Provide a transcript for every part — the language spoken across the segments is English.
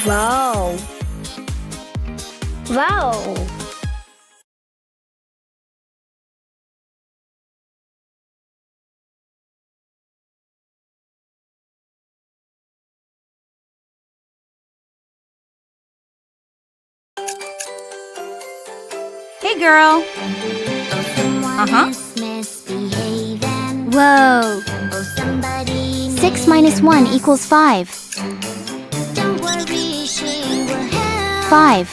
Wow. Wow. Hey, girl. Uh-huh. Whoa. 6 minus 1 equals 5. 5.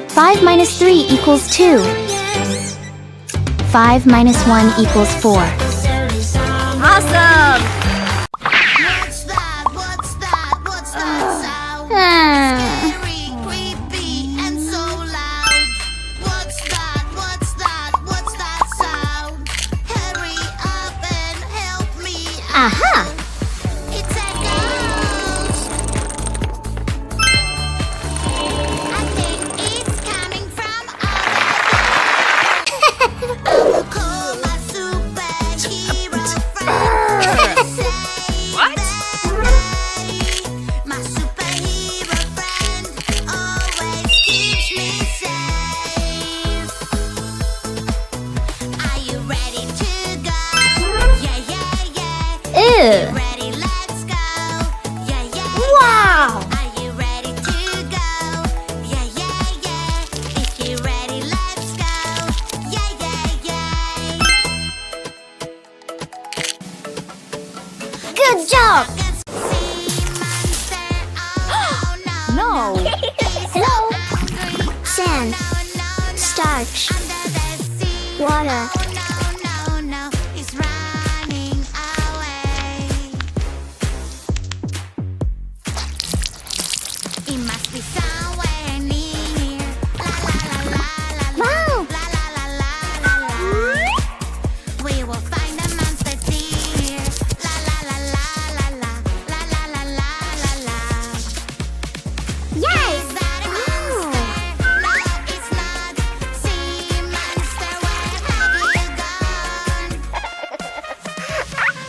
5 minus 3 equals 2. 5 minus 1 equals 4. Awesome! Aha! What? My superhero friend always keeps me safe. Are you ready to go? Yeah, yeah, yeah. Ew. Ready, let's go. Yeah, yeah. Wow! Are you ready to go? Yeah, yeah, yeah. If you're ready, let's go. Yeah, yeah, yeah. Good job! No. Hello? Sand. Starch. Water. It's running away. It must be somewhere near. La la la la la la. Wow! La la la la la la. We will find the monster dear. La la la la la la. La la la la la la. Yes! Is that a monster? No, it's not. Sea monster, where have you gone?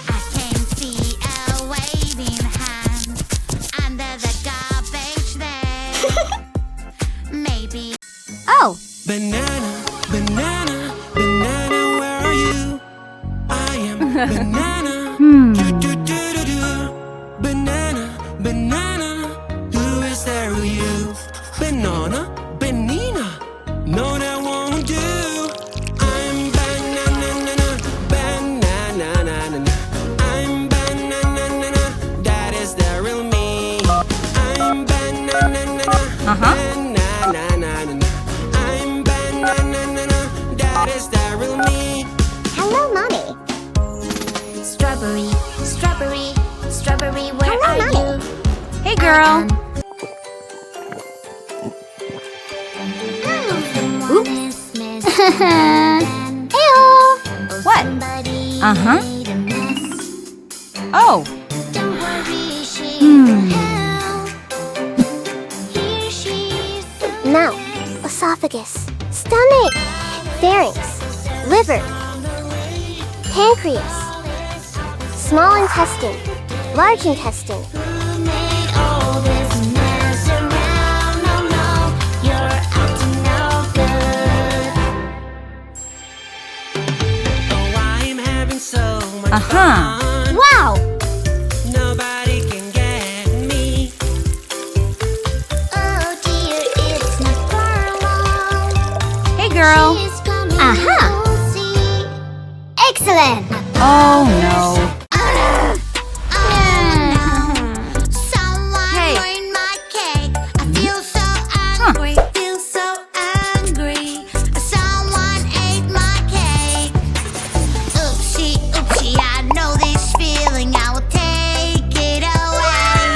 I can see a waving hand under the garbage there. Maybe. Oh, Banana, banana, banana, where are you? I am banana. Do, do, do, do, do. Banana, banana, who is there with you? Banana, banana, no, that won't do. I'm banana, banana, I'm banana, that is the real me. I'm banana, Uh-huh. banana, I'm banana, that is the real me. Hello, Mommy. Strawberry, strawberry, strawberry, where Hello, are Mommy. you? hey, girl. Ew! What? Uh-huh. Oh, Mouth, esophagus, stomach, pharynx, liver, pancreas, small intestine, large intestine, Oh, I'm having so much Uh-huh. fun. wow! Nobody can get me. Oh dear, it's not far along. hey, girl. She's coming, Aha. you'll see. Excellent! Oh, no. Someone Hey. ruined my cake. I feel so angry, feel so angry. Someone ate my cake. Oopsie, oopsie, I know this feeling. I will take it away.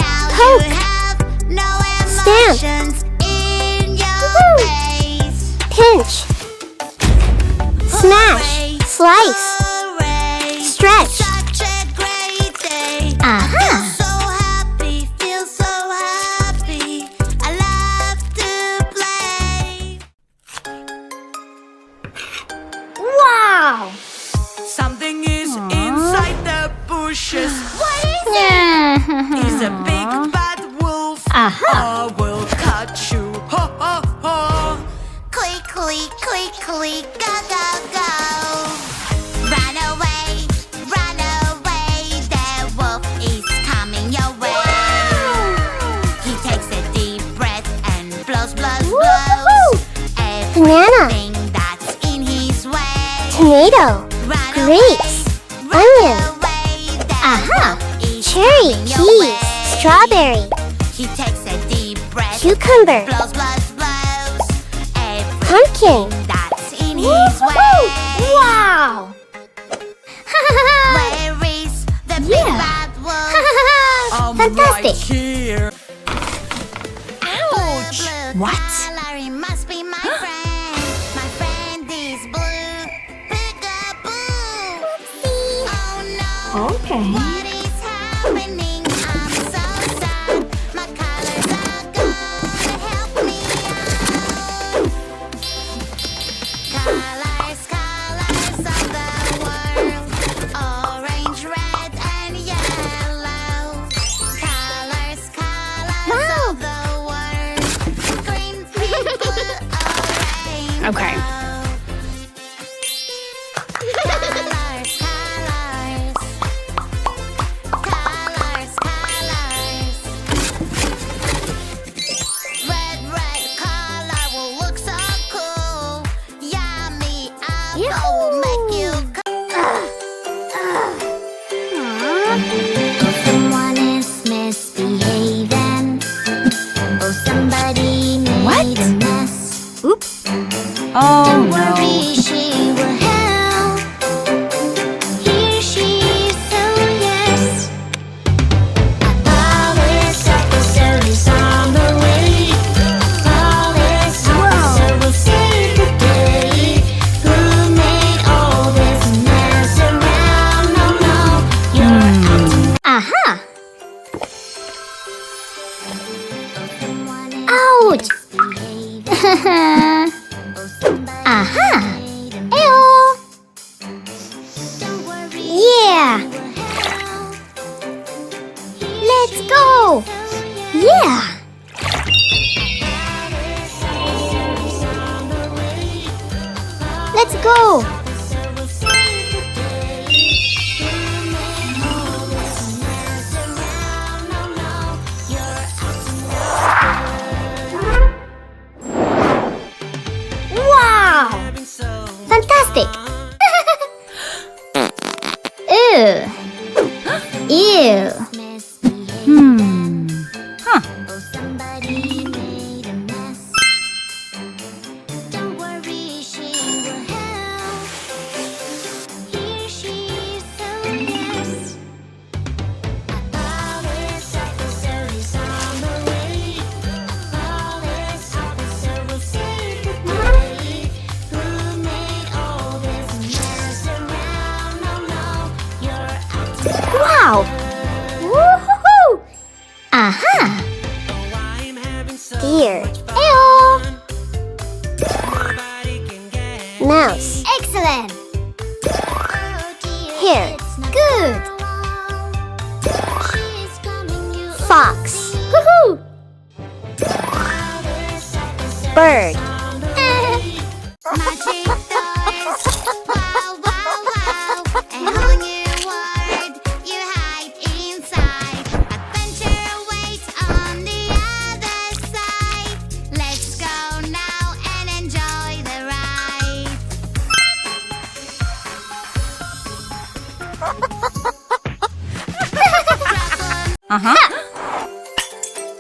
Now Poke. you have no Stamp. emotions in your Woohoo. face. Pinch, smash, Hooray, slice, hooray. stretch. Such a great day. Aha! So happy, feel so happy. I love to play. Wow! Something is inside the bushes. What is it? It's a big bad wolf. I will catch you. Ha ha ha. Quickly, quickly, go, go, go. Run away, the wolf is coming your way. He takes a deep breath and blows, blows, blows. Everything that's in his way. Tomato, Run grapes, away, onion. run away, the Aha. wolf is Cherry, coming your peas, way. strawberry, He takes a deep breath, cucumber, blows, blows, blows. pumpkin. That's in his way. Wow! Where is the big Yeah. bad wolf? I'm Fantastic. right here. Ouch! What? He must be my friend. My friend is blue. Peekaboo. Oh no. Okay. What is happening? I'm so sad. My colors are gone. Help me out. Colors, colors of the world. Orange, red, and yellow. Colors, colors of the world. Green, pink, blue, orange. Okay. Colors, colors. Colors, colors. Red, red color will look so cool. Yummy apple will make you Oh, someone is misbehaving. Oh, somebody made a mess. Oops. Oh Don't no. worry, she will help. Here she is, oh yes. Police officer is on the way. Police officer will save the day. Who made all this mess around? No, no, you're acting. Aha! Someone is Ouch! misbehaving. Aha! Made a Ew! Don't worry, Yeah! she will help. Let's go! Yeah! Let's go! Wow! Having so Fantastic! Ew! Ew! Huh. Somebody made a mess. Don't worry, she will help. Here she is, oh yes. Police officer is on the way. Police officer will save the day. Who made all this mess around? No, no, you're acting. Wow! Woohoo! Aha! Oh, I'm having so Here. much fun. Ew! Nobody can get Mouse. Excellent! Oh dear, Here. it's not Good! She's coming you Fox. Woohoo! Bird. Magic toys. Wow, wow, wow. A whole new world you hide inside. Adventure waits on the other side. Let's go now and enjoy the ride.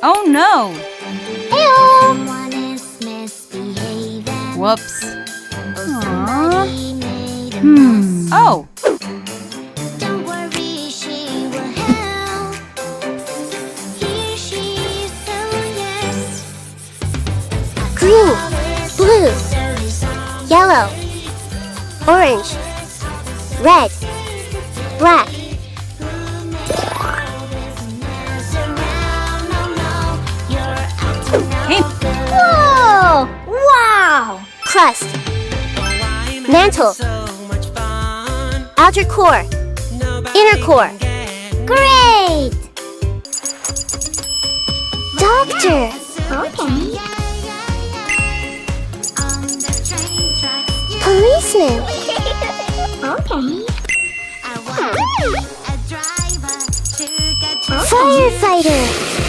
Oh no. Ew! Someone is misbehaving. Whoops. Somebody made a mess. Oh. Don't worry, she will help. Here she is, oh yes. Green. Blue. Yellow. Orange. Red. Black. Hey. Whoa! Wow! Crust. Mantle. so much fun. Outer core. Nobody Inner core. can get Great! Dog Doctor. Okay. On the train tracks, you Policeman. okay. I want to be a driver to get you Firefighter.